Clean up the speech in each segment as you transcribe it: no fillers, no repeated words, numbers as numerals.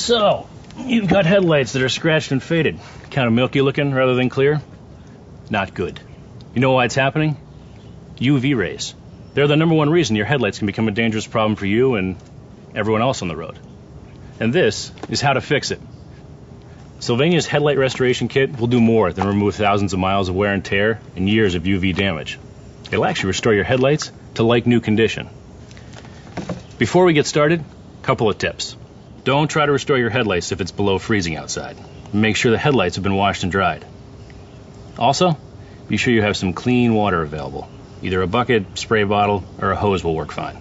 So, you've got headlights that are scratched and faded. Kind of milky looking rather than clear. Not good. You know why it's happening? UV rays. They're the #1 reason your headlights can become a dangerous problem for you and everyone else on the road. And this is how to fix it. Sylvania's headlight restoration kit will do more than remove thousands of miles of wear and tear and years of UV damage. It'll actually restore your headlights to like new condition. Before we get started, a couple of tips. Don't try to restore your headlights if it's below freezing outside. Make sure the headlights have been washed and dried. Also, be sure you have some clean water available. Either a bucket, spray bottle, or a hose will work fine.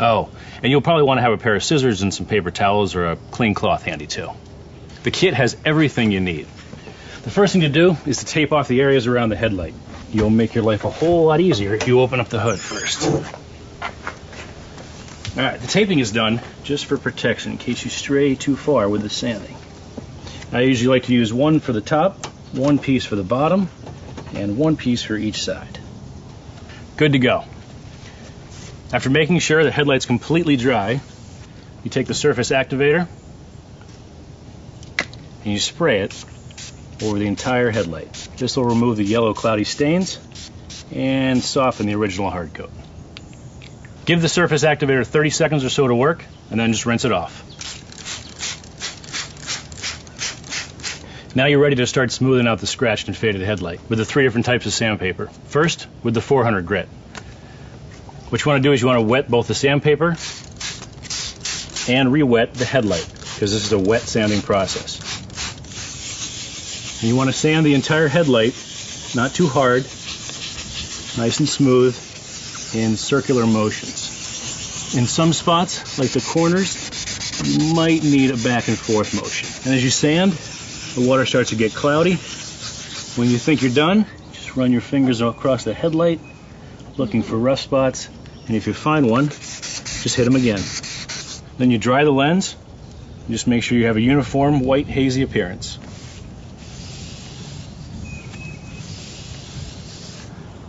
Oh, and you'll probably want to have a pair of scissors and some paper towels or a clean cloth handy too. The kit has everything you need. The first thing to do is to tape off the areas around the headlight. You'll make your life a whole lot easier if you open up the hood first. Alright, the taping is done just for protection in case you stray too far with the sanding. I usually like to use one for the top, one piece for the bottom, and one piece for each side. Good to go. After making sure the headlight's completely dry, you take the surface activator and you spray it over the entire headlight. This will remove the yellow cloudy stains and soften the original hard coat. Give the surface activator 30 seconds or so to work and then just rinse it off. Now you're ready to start smoothing out the scratched and faded headlight with the 3 different types of sandpaper. First, with the 400 grit. What you want to do is you want to wet both the sandpaper and re-wet the headlight, because this is a wet sanding process. And you want to sand the entire headlight, not too hard, nice and smooth, in circular motions. In some spots, like the corners, you might need a back and forth motion. And as you sand, the water starts to get cloudy. When you think you're done, just run your fingers across the headlight, looking for rough spots, and if you find one, just hit them again. Then you dry the lens, and just make sure you have a uniform white hazy appearance.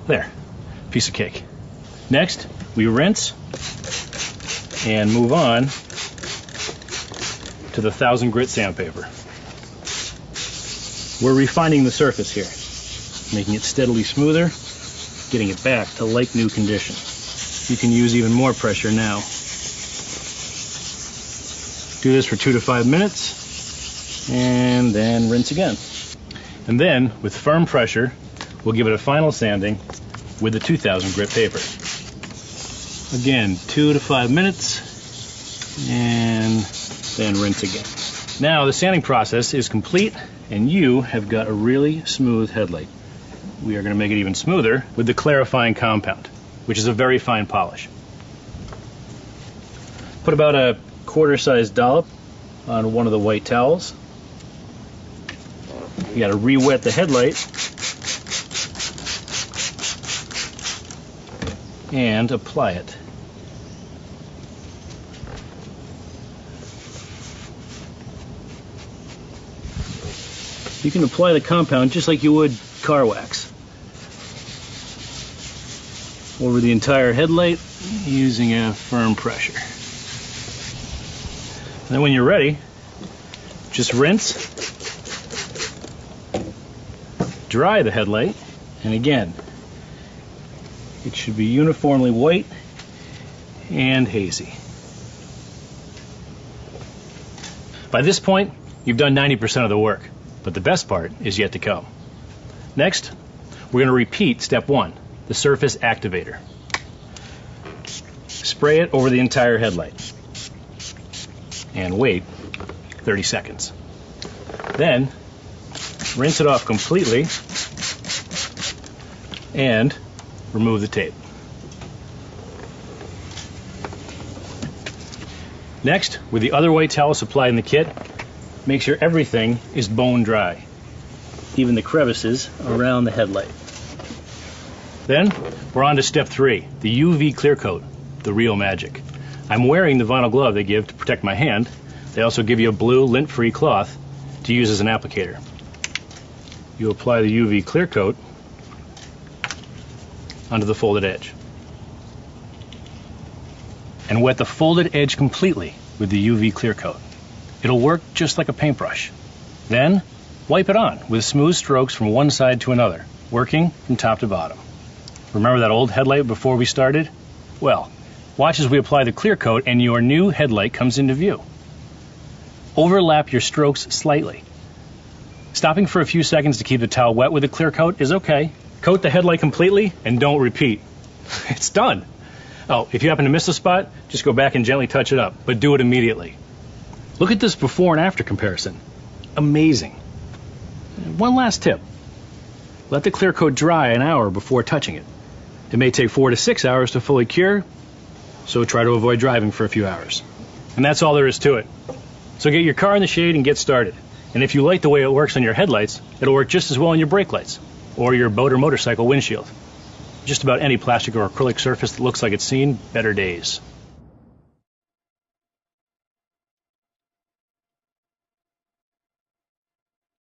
There, piece of cake. Next, we rinse and move on to the 1000 grit sandpaper. We're refining the surface here, making it steadily smoother, getting it back to like new condition. You can use even more pressure now. Do this for 2 to 5 minutes, and then rinse again. And then, with firm pressure, we'll give it a final sanding with the 2000 grit paper. Again, 2 to 5 minutes, and then rinse again. Now the sanding process is complete, and you have got a really smooth headlight. We are going to make it even smoother with the clarifying compound, which is a very fine polish. Put about a quarter-sized dollop on one of the white towels. You got to re-wet the headlight and apply it. You can apply the compound just like you would car wax over the entire headlight using a firm pressure. And then when you're ready, just rinse, dry the headlight, and again, it should be uniformly white and hazy. By this point, you've done 90% of the work, but the best part is yet to come. Next, we're going to repeat step 1, the surface activator. Spray it over the entire headlight and wait 30 seconds. Then rinse it off completely and remove the tape. Next, with the other white towel supplied in the kit, make sure everything is bone dry, even the crevices around the headlight. Then we're on to step 3, the UV clear coat, the real magic. I'm wearing the vinyl glove they give to protect my hand. They also give you a blue lint-free cloth to use as an applicator. You apply the UV clear coat onto the folded edge. And wet the folded edge completely with the UV clear coat. It'll work just like a paintbrush. Then, wipe it on with smooth strokes from one side to another, working from top to bottom. Remember that old headlight before we started? Well, watch as we apply the clear coat and your new headlight comes into view. Overlap your strokes slightly. Stopping for a few seconds to keep the towel wet with the clear coat is okay. Coat the headlight completely and don't repeat. It's done. Oh, if you happen to miss a spot, just go back and gently touch it up, but do it immediately. Look at this before and after comparison. Amazing. One last tip. Let the clear coat dry an hour before touching it. It may take 4 to 6 hours to fully cure, so try to avoid driving for a few hours. And that's all there is to it. So get your car in the shade and get started. And if you like the way it works on your headlights, it'll work just as well on your brake lights or your boat or motorcycle windshield. Just about any plastic or acrylic surface that looks like it's seen better days.